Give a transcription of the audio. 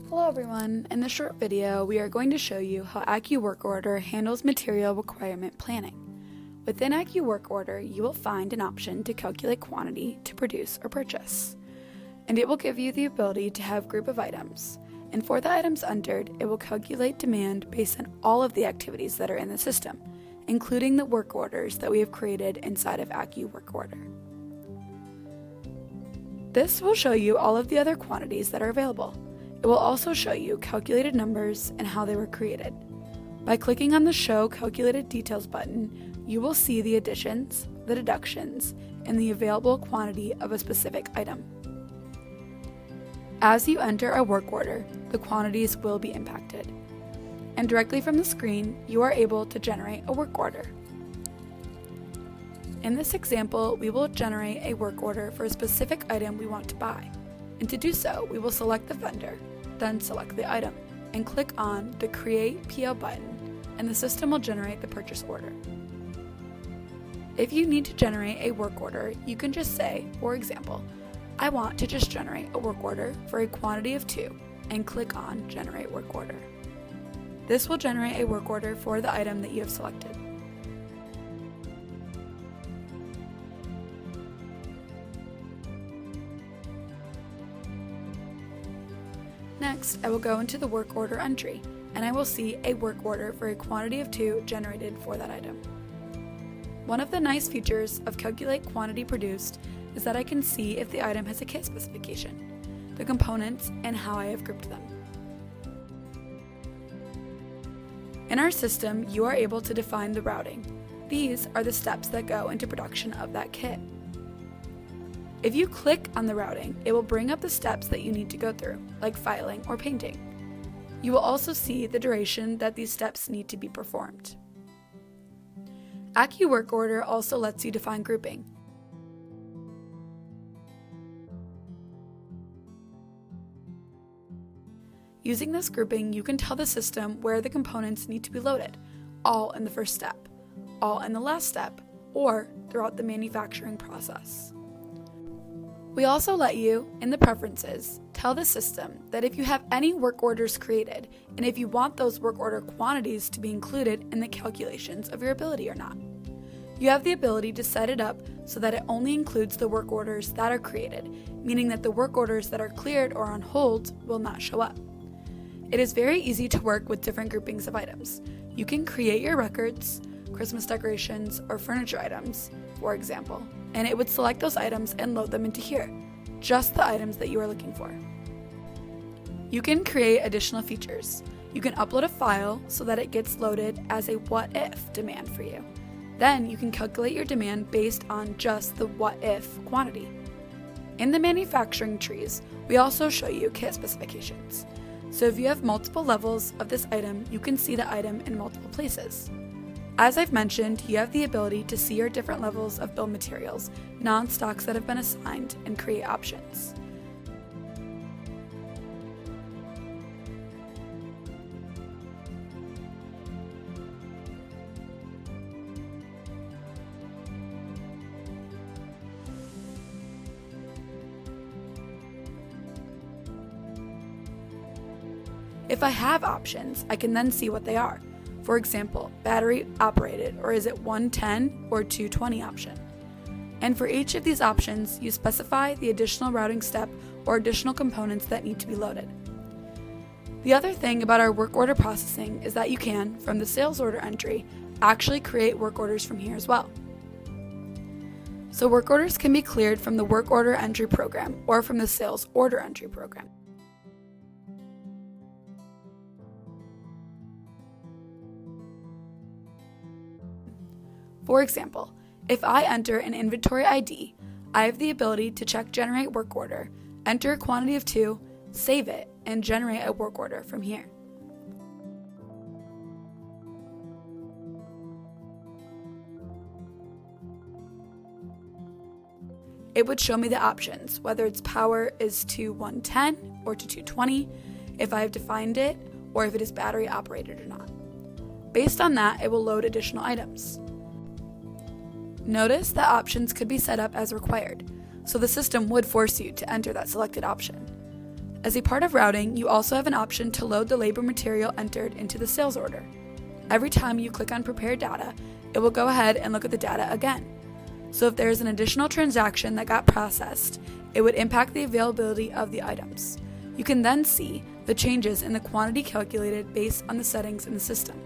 Hello everyone, in this short video we are going to show you how AcuWorkorder handles material requirement planning. Within AcuWorkorder you will find an option to calculate quantity to produce or purchase, and it will give you the ability to have group of items, and for the items entered it will calculate demand based on all of the activities that are in the system, including the work orders that we have created inside of AcuWorkorder. This will show you all of the other quantities that are available. It will also show you calculated numbers and how they were created. By clicking on the Show Calculated Details button, you will see the additions, the deductions, and the available quantity of a specific item. As you enter a work order, the quantities will be impacted. And directly from the screen, you are able to generate a work order. In this example, we will generate a work order for a specific item we want to buy. And to do so, we will select the vendor, then select the item, and click on the Create PO button, and the system will generate the purchase order. If you need to generate a work order, you can just say, for example, I want to just generate a work order for a quantity of 2, and click on Generate Work Order. This will generate a work order for the item that you have selected. Next, I will go into the work order entry, and I will see a work order for a quantity of 2 generated for that item. One of the nice features of Calculate Quantity Produced is that I can see if the item has a kit specification, the components, and how I have grouped them. In our system, you are able to define the routing. These are the steps that go into production of that kit. If you click on the routing, it will bring up the steps that you need to go through, like filing or painting. You will also see the duration that these steps need to be performed. AcuWorkorder also lets you define grouping. Using this grouping, you can tell the system where the components need to be loaded, all in the first step, all in the last step, or throughout the manufacturing process. We also let you, in the preferences, tell the system that if you have any work orders created, and if you want those work order quantities to be included in the calculations of your ability or not. You have the ability to set it up so that it only includes the work orders that are created, meaning that the work orders that are cleared or on hold will not show up. It is very easy to work with different groupings of items. You can create your records, Christmas decorations, or furniture items, for example, and it would select those items and load them into here, just the items that you are looking for. You can create additional features. You can upload a file so that it gets loaded as a what-if demand for you. Then you can calculate your demand based on just the what-if quantity. In the manufacturing trees, we also show you kit specifications. So if you have multiple levels of this item, you can see the item in multiple places. As I've mentioned, you have the ability to see your different levels of bill materials, non-stocks that have been assigned, and create options. If I have options, I can then see what they are. For example, battery operated, or is it 110 or 220 option? And for each of these options, you specify the additional routing step or additional components that need to be loaded. The other thing about our work order processing is that you can, from the sales order entry, actually create work orders from here as well. So work orders can be cleared from the work order entry program or from the sales order entry program. For example, if I enter an inventory ID, I have the ability to check Generate Work Order, enter a quantity of 2, save it, and generate a work order from here. It would show me the options, whether its power is to 110 or to 220, if I have defined it, or if it is battery operated or not. Based on that, it will load additional items. Notice that options could be set up as required, so the system would force you to enter that selected option. As a part of routing, you also have an option to load the labor material entered into the sales order. Every time you click on Prepare Data, it will go ahead and look at the data again. So if there is an additional transaction that got processed, it would impact the availability of the items. You can then see the changes in the quantity calculated based on the settings in the system.